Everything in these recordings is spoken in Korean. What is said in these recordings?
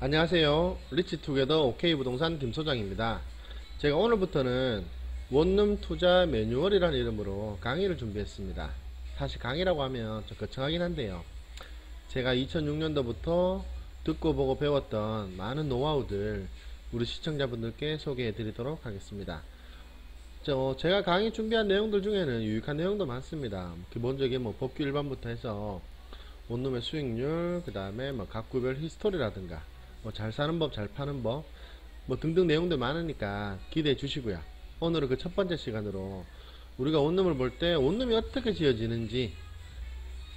안녕하세요. 리치투게더 OK부동산 김소장입니다. 제가 오늘부터는 원룸 투자 매뉴얼이라는 이름으로 강의를 준비했습니다. 사실 강의라고 하면 좀 거창하긴 한데요. 제가 2006년도부터 듣고 보고 배웠던 많은 노하우들 우리 시청자분들께 소개해 드리도록 하겠습니다. 제가 강의 준비한 내용들 중에는 유익한 내용도 많습니다. 기본적인 법규 일반부터 해서 원룸의 수익률, 그 다음에 가구별 히스토리라든가 잘 사는 법, 잘 파는 법, 등등 내용들 많으니까 기대해 주시고요. 오늘은 그 첫 번째 시간으로 우리가 원룸을 볼 때 원룸이 어떻게 지어지는지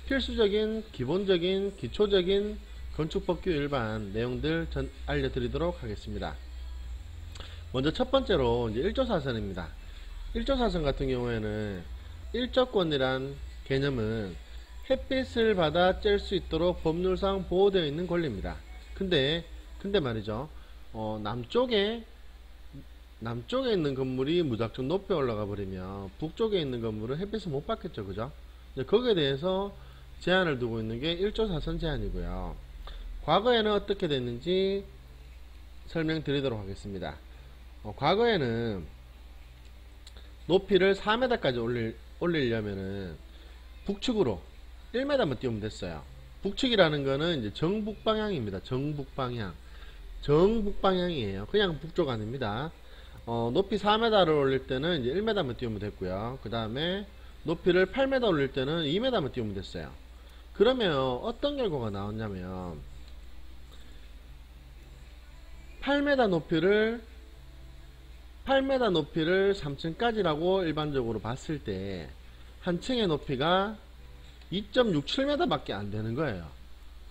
필수적인, 기본적인, 기초적인 건축법규 일반 내용들 알려드리도록 하겠습니다. 먼저 첫 번째로 이제 1조 사선입니다. 1조 사선 같은 경우에는 일조권이란 개념은 햇빛을 받아 쬐을 수 있도록 법률상 보호되어 있는 권리입니다. 근데 말이죠. 남쪽에 있는 건물이 무작정 높이 올라가 버리면 북쪽에 있는 건물은 햇빛을 못 받겠죠. 그죠? 거기에 대해서 제한을 두고 있는 게 1조 사선 제한이고요. 과거에는 어떻게 됐는지 설명드리도록 하겠습니다. 과거에는 높이를 4m까지 올리려면은 북측으로 1m만 띄우면 됐어요. 북측이라는 거는 이제 정북방향입니다. 정북방향이에요. 그냥 북쪽 아닙니다. 높이 4m를 올릴 때는 이제 1m만 띄우면 됐고요. 그 다음에 높이를 8m 올릴 때는 2m만 띄우면 됐어요. 그러면 어떤 결과가 나왔냐면 8m 높이를 3층까지라고 일반적으로 봤을 때 한 층의 높이가 2.67m 밖에 안 되는 거예요.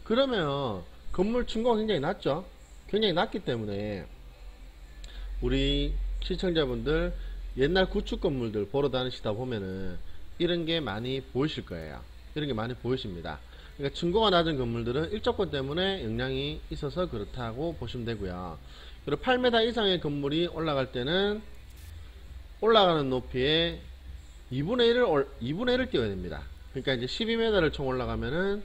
그러면 건물 층고가 굉장히 낮죠. 굉장히 낮기 때문에 우리 시청자분들 옛날 구축 건물들 보러 다니시다 보면은 이런 게 많이 보이실 거예요. 이런 게 많이 보이십니다. 그러니까 층고가 낮은 건물들은 일조권 때문에 영향이 있어서 그렇다고 보시면 되고요. 그리고 8m 이상의 건물이 올라갈 때는 올라가는 높이의 2분의 1을 띄워야 됩니다. 그러니까 이제 12m를 총 올라가면은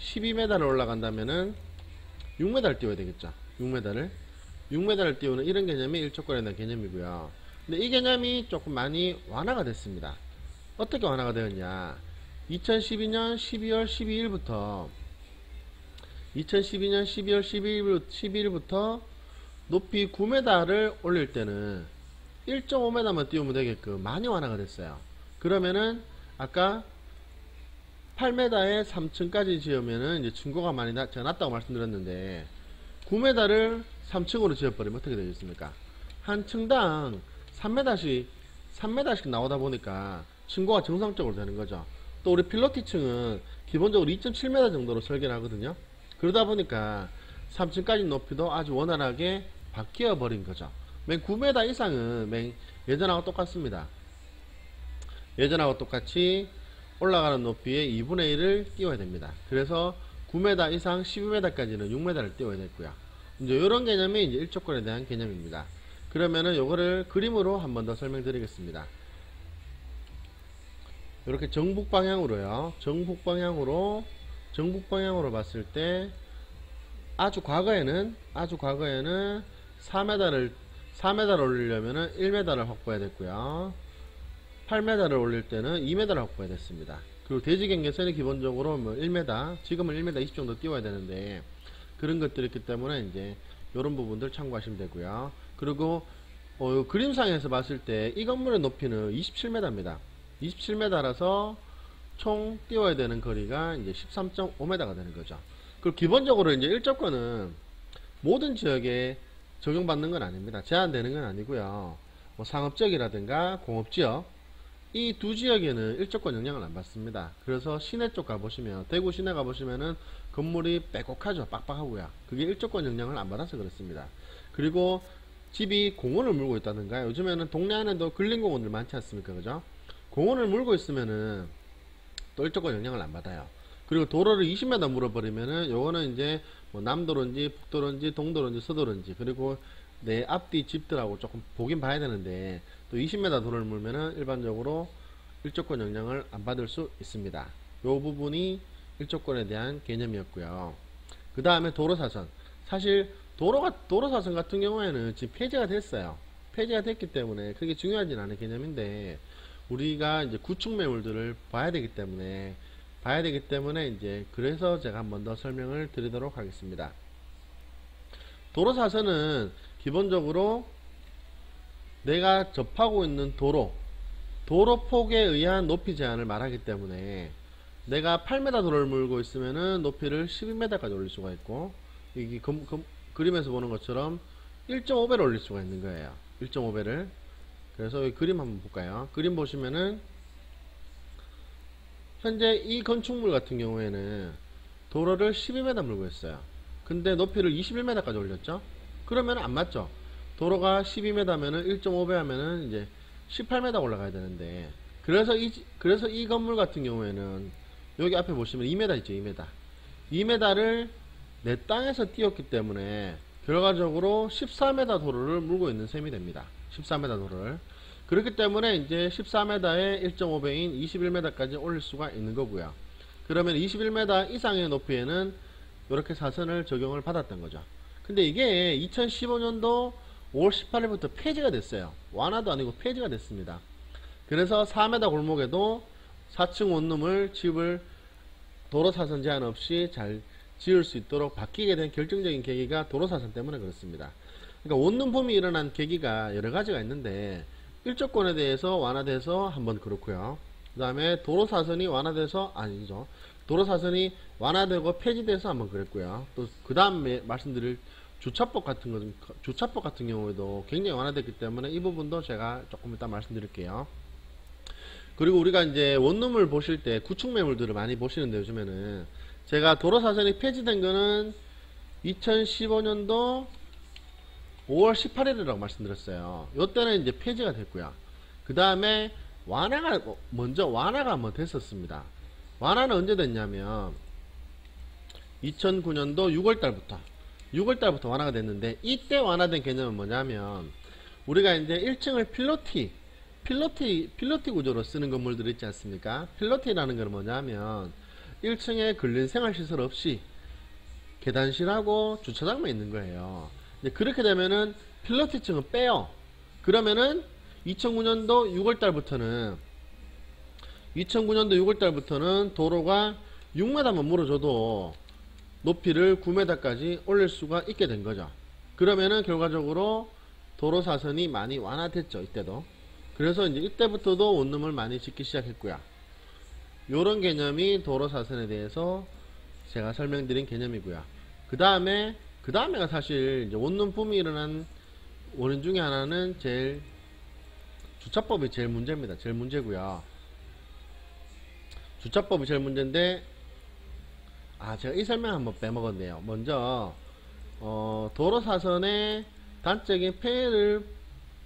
12m를 올라간다면은 6m를 띄워야 되겠죠. 6m를 띄우는 이런 개념이 일조권에 대한 개념이고요. 근데 이 개념이 조금 많이 완화가 됐습니다. 어떻게 완화가 되었냐? 2012년 12월 12일부터 12일부터 높이 9m를 올릴 때는 1.5m만 띄우면 되게끔 많이 완화가 됐어요. 그러면은 아까 8m에 3층까지 지으면은 이제 층고가 많이 제가 낮다고 말씀드렸는데 9m를 3층으로 지어버리면 어떻게 되겠습니까? 한 층당 3m씩 나오다 보니까 층고가 정상적으로 되는 거죠. 또 우리 필로티층은 기본적으로 2.7m 정도로 설계를 하거든요. 그러다 보니까 3층까지 높이도 아주 원활하게 바뀌어 버린 거죠. 맨 9m 이상은 예전하고 똑같습니다. 예전하고 똑같이 올라가는 높이의 2분의 1을 띄워야 됩니다. 그래서 9m 이상 12m까지는 6m를 띄워야 됐고요. 이제 이런 개념이 이제 일조권에 대한 개념입니다. 그러면은 요거를 그림으로 한 번 더 설명드리겠습니다. 이렇게 정북방향으로요. 정북방향으로 봤을 때 아주 과거에는 4m를 올리려면은 1m를 확보해야 됐고요. 8m를 올릴 때는 2m를 확보해야 됐습니다. 그리고 대지경계선이 기본적으로 1m, 지금은 1m 20 정도 띄워야 되는데 그런 것들이 있기 때문에 이제 이런 부분들 참고하시면 되고요. 그리고 그림상에서 봤을 때 이 건물의 높이는 27m입니다. 27m라서 총 띄워야 되는 거리가 이제 13.5m가 되는 거죠. 그리고 기본적으로 이제 일조권은 모든 지역에 적용받는 건 아닙니다. 제한되는 건 아니고요. 상업지역이라든가 공업지역 이 두 지역에는 일조권 영향을 안 받습니다. 그래서 시내 쪽 가보시면 대구 시내 가보시면은 건물이 빼곡하죠. 빡빡하고요. 그게 일조권 영향을 안 받아서 그렇습니다. 그리고 집이 공원을 물고 있다든가 요즘에는 동네 안에도 근린공원들 많지 않습니까? 그죠? 공원을 물고 있으면은 또 일조권 영향을 안 받아요. 그리고 도로를 20m 물어버리면은 요거는 이제 남도로인지 북도로인지 동도로인지 서도로인지 그리고 내 앞뒤 집들하고 조금 보긴 봐야 되는데 또 20m 도로를 물면은 일반적으로 일조권 영향을 안 받을 수 있습니다. 요 부분이 일조권에 대한 개념이었고요. 그 다음에 도로사선. 사실 도로사선 같은 경우에는 지금 폐지가 됐어요. 폐지가 됐기 때문에 그게 중요하진 않은 개념인데, 우리가 이제 구축 매물들을 봐야 되기 때문에 이제 그래서 제가 한 번 더 설명을 드리도록 하겠습니다. 도로사선은 기본적으로 내가 접하고 있는 도로 폭에 의한 높이 제한을 말하기 때문에, 내가 8m 도로를 물고 있으면은 높이를 12m까지 올릴 수가 있고, 이게 그림에서 보는 것처럼 1.5배를 올릴 수가 있는 거예요. 1.5배를. 그래서 이 그림 한번 볼까요? 그림 보시면은 현재 이 건축물 같은 경우에는 도로를 12m 물고 있어요. 근데 높이를 21m까지 올렸죠? 그러면 안 맞죠? 도로가 12m면은 1.5배 하면은 이제 18m 올라가야 되는데, 그래서 이 건물 같은 경우에는 여기 앞에 보시면 2m 있죠? 2m를 내 땅에서 띄웠기 때문에 결과적으로 14m 도로를 물고 있는 셈이 됩니다. 14m 도로를. 그렇기 때문에 이제 14m에 1.5배인 21m까지 올릴 수가 있는 거고요. 그러면 21m 이상의 높이에는 이렇게 사선을 적용을 받았던 거죠. 근데 이게 2015년도 5월 18일부터 폐지가 됐어요. 완화도 아니고 폐지가 됐습니다. 그래서 4m 골목에도 4층 원룸을 집을 도로사선 제한 없이 잘 지을 수 있도록 바뀌게 된 결정적인 계기가 도로사선 때문에 그렇습니다. 그러니까 원룸 붐이 일어난 계기가 여러 가지가 있는데, 일조권에 대해서 완화돼서 한번 그렇고요. 그 다음에 도로사선이 완화돼서, 아니죠, 도로사선이 완화되고 폐지돼서 한번 그랬고요. 또 그 다음에 말씀드릴 주차법 같은 경우에도 굉장히 완화됐기 때문에 이 부분도 제가 조금 이따 말씀드릴게요. 그리고 우리가 이제 원룸을 보실 때 구축 매물들을 많이 보시는데, 요즘에는 제가 도로사선이 폐지된 거는 2015년도 5월 18일이라고 말씀드렸어요. 요때는 이제 폐지가 됐고요. 그 다음에 먼저 완화가 한번 됐었습니다. 완화는 언제 됐냐면 2009년도 6월달부터 완화가 됐는데, 이때 완화된 개념은 뭐냐면, 우리가 이제 1층을 필로티 구조로 쓰는 건물들 있지 않습니까? 필로티라는 건 뭐냐면 1층에 근린 생활시설 없이 계단실하고 주차장만 있는 거예요. 이제 그렇게 되면은 필로티층은 빼요. 그러면은 2009년도 6월달부터는 도로가 6m만 물어줘도 높이를 9m까지 올릴 수가 있게 된 거죠. 그러면은 결과적으로 도로사선이 많이 완화됐죠. 이때도. 그래서 이제 이때부터도 원룸을 많이 짓기 시작했고요. 요런 개념이 도로사선에 대해서 제가 설명드린 개념이고요. 그 다음에가 사실 이제 원룸 붐이 일어난 원인 중에 하나는 주차법이 제일 문제입니다. 제일 문제고요. 주차법이 제일 문제인데, 제가 이 설명 한번 빼먹었네요. 먼저 도로사선의 단적인 폐해를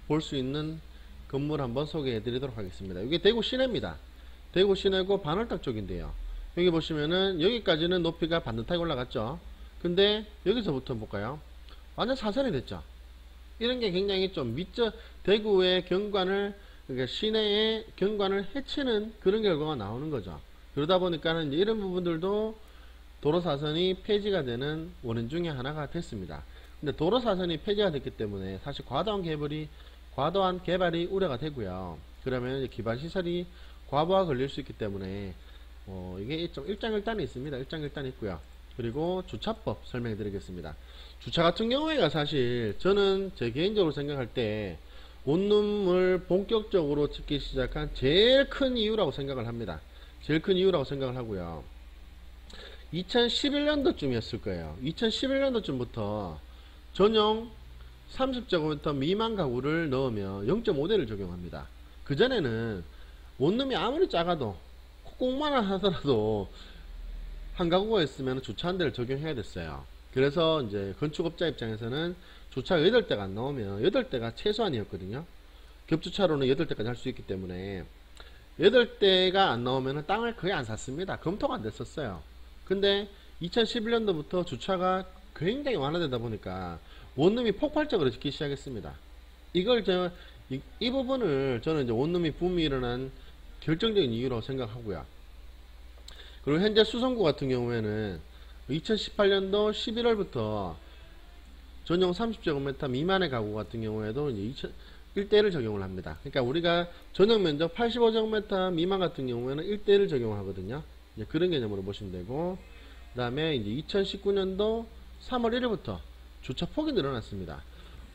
볼 수 있는 건물 한번 소개해 드리도록 하겠습니다. 이게 대구 시내입니다. 대구 시내고 반월당 쪽인데요. 여기 보시면은 여기까지는 높이가 반듯하게 올라갔죠. 근데 여기서부터 볼까요? 완전 사선이 됐죠. 이런 게 굉장히 좀 대구의 경관을, 그러니까 시내의 경관을 해치는 그런 결과가 나오는 거죠. 그러다 보니까는 이제 이런 부분들도 도로사선이 폐지가 되는 원인 중에 하나가 됐습니다. 근데 도로사선이 폐지가 됐기 때문에 사실 과도한 개발이 우려가 되고요. 그러면 기반시설이 과부하 걸릴 수 있기 때문에 이게 좀 일장일단이 있습니다. 일장일단이 있고요. 그리고 주차법 설명해 드리겠습니다. 주차 같은 경우에가 사실 저는 제 개인적으로 생각할 때 원룸을 본격적으로 짓기 시작한 제일 큰 이유라고 생각을 합니다. 제일 큰 이유라고 생각을 하고요. 2011년도쯤이었을 거예요. 2011년도쯤부터 전용 30제곱미터 미만 가구를 넣으면 0.5대를 적용합니다. 그전에는 원룸이 아무리 작아도 콧구멍만 하더라도 한 가구가 있으면 주차 한 대를 적용해야 됐어요. 그래서 이제 건축업자 입장에서는 주차가 8대가 안 나오면 8대가 최소한이었거든요. 겹주차로는 8대까지 할 수 있기 때문에 8대가 안 나오면 땅을 거의 안 샀습니다. 검토가 안 됐었어요. 근데 2011년도부터 주차가 굉장히 완화되다 보니까 원룸이 폭발적으로 짓기 시작했습니다. 이 부분을 저는 이제 원룸이 붐이 일어난 결정적인 이유라고 생각하고요. 그리고 현재 수성구 같은 경우에는 2018년도 11월부터 전용 30제곱미터 미만의 가구 같은 경우에도 이제 1대1을 적용을 합니다. 그러니까 우리가 전용 면적 85제곱미터 미만 같은 경우에는 1대1을 적용을 하거든요. 이제 그런 개념으로 보시면 되고, 그 다음에 이제 2019년도 3월 1일부터 주차폭이 늘어났습니다.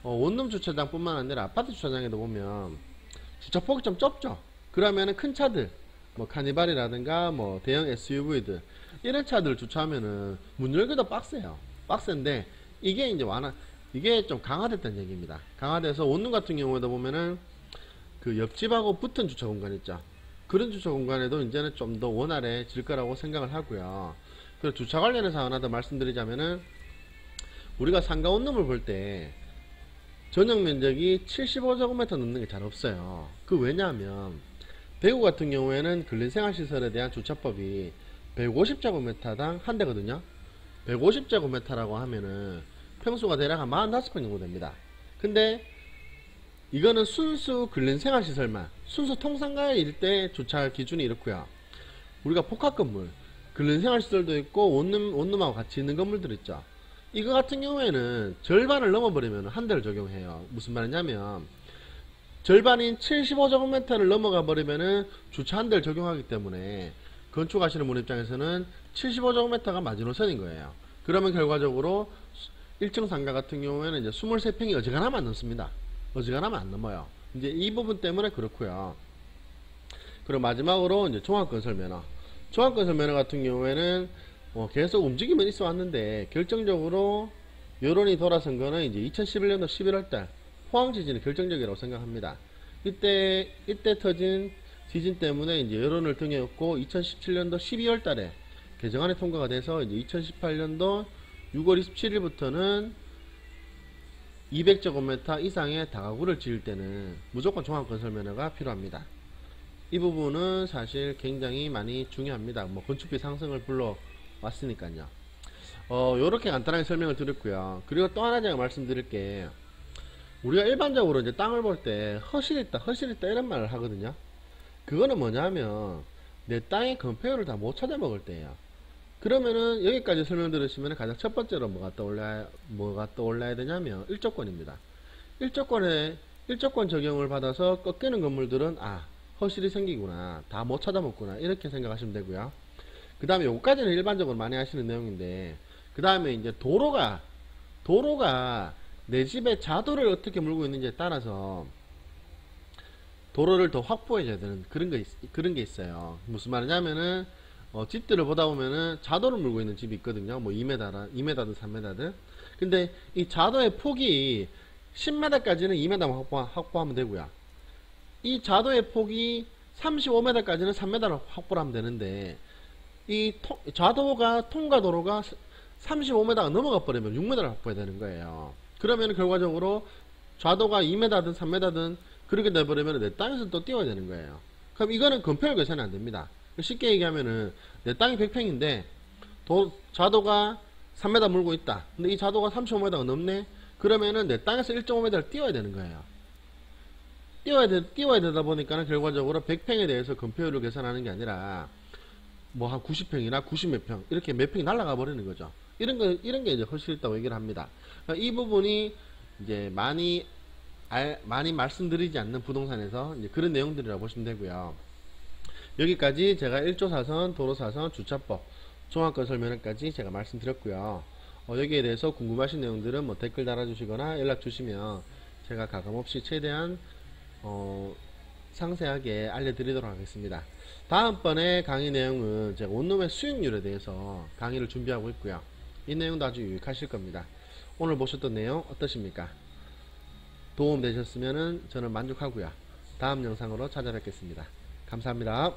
원룸 주차장 뿐만 아니라 아파트 주차장에도 보면 주차폭이 좀 좁죠. 그러면은 큰 차들, 뭐 카니발이라든가 뭐 대형 SUV들 이런 차들 주차하면은 문 열기도 빡세요. 빡센데 이게 이제 이게 좀 강화됐다는 얘기입니다. 강화돼서 원룸 같은 경우에도 보면은 그 옆집하고 붙은 주차 공간 있죠. 그런 주차 공간에도 이제는 좀 더 원활해질 거라고 생각을 하고요. 그리고 주차 관련해서 하나 더 말씀드리자면은 우리가 상가 원룸을 볼 때 전용 면적이 75제곱미터 넘는 게 잘 없어요. 그 왜냐하면 대구 같은 경우에는 근린생활시설에 대한 주차법이 150제곱미터당 한 대거든요. 150제곱미터라고 하면은 평수가 대략 한 45평 정도 됩니다. 근데 이거는 순수 근린생활시설만, 순수 통상가일 때 주차할 기준이 이렇고요. 우리가 복합건물, 근린생활시설도 있고 원룸하고 같이 있는 건물들 있죠. 이거 같은 경우에는 절반을 넘어버리면 한 대를 적용해요. 무슨 말이냐면 절반인 75제곱미터를 넘어가 버리면은 주차 한 대를 적용하기 때문에 건축하시는 분 입장에서는 75제곱미터가 마지노선인 거예요. 그러면 결과적으로 1층 상가 같은 경우에는 이제 23평이 어지간하면 안 넘습니다. 어지간하면 안 넘어요. 이제 이 부분 때문에 그렇고요. 그리고 마지막으로 이제 종합건설면허. 종합건설면허 같은 경우에는 계속 움직임은 있어 왔는데 결정적으로 여론이 돌아선 거는 이제 2011년도 11월달 포항 지진이 결정적이라고 생각합니다. 이때 터진 지진 때문에 이제 여론을 등에 업고 2017년도 12월달에 개정안이 통과가 돼서 이제 2018년도 6월 27일부터는 200제곱미터 이상의 다가구를 지을 때는 무조건 종합건설면허가 필요합니다. 이 부분은 사실 굉장히 많이 중요합니다. 뭐 건축비 상승을 불러왔으니까요. 요렇게 간단하게 설명을 드렸고요. 그리고 또 하나 제가 말씀드릴 게, 우리가 일반적으로 이제 땅을 볼 때 허실이 있다 이런 말을 하거든요. 그거는 뭐냐면 내 땅의 건폐율을 다 못 찾아 먹을 때예요. 그러면은 여기까지 설명 들으시면 가장 첫 번째로 뭐가 떠올라야 되냐면 일조권입니다. 일조권 적용을 받아서 꺾이는 건물들은 허실이 생기구나, 다 못 찾아 먹구나, 이렇게 생각하시면 되고요. 그 다음에 요까지는 일반적으로 많이 하시는 내용인데, 그 다음에 이제 도로가 내 집에 자도를 어떻게 물고 있는지에 따라서 도로를 더 확보해줘야 되는 그런 게 있어요. 무슨 말이냐면은 집들을 보다 보면은 자도를 물고 있는 집이 있거든요. 뭐 2m든 3m든. 근데 이 자도의 폭이 10m까지는 2m 확보하면 되고요. 이 자도의 폭이 35m까지는 3m를 확보를 하면 되는데, 이 자도가 통과도로가 35m가 넘어가 버리면 6m를 확보해야 되는 거예요. 그러면 결과적으로 자도가 2m든 3m든 그렇게 돼버리면 내 땅에서 또 띄워야 되는 거예요. 그럼 이거는 건폐율 계산이 안 됩니다. 쉽게 얘기하면은 내 땅이 100평인데 자도가 3m 물고 있다. 근데 이 자도가 35m가 넘네. 그러면은 내 땅에서 1.5m를 띄워야 되는 거예요. 띄워야 되다 보니까는 결과적으로 100평에 대해서 건폐율을 계산하는 게 아니라 뭐 한 90평이나 90몇 평 이렇게 몇 평이 날아가 버리는 거죠. 이런 게 이제 훨씬 있다고 얘기를 합니다. 이 부분이 이제 많이 말씀드리지 않는 부동산에서 이제 그런 내용들이라고 보시면 되고요. 여기까지 제가 1조 사선, 도로 사선, 주차법, 종합건설면허까지 제가 말씀드렸고요. 여기에 대해서 궁금하신 내용들은 뭐 댓글 달아주시거나 연락 주시면 제가 가감없이 최대한 상세하게 알려드리도록 하겠습니다. 다음번에 강의 내용은 제가 원룸의 수익률에 대해서 강의를 준비하고 있고요. 이 내용도 아주 유익하실 겁니다. 오늘 보셨던 내용 어떠십니까? 도움 되셨으면 저는 만족하고요. 다음 영상으로 찾아뵙겠습니다. 감사합니다.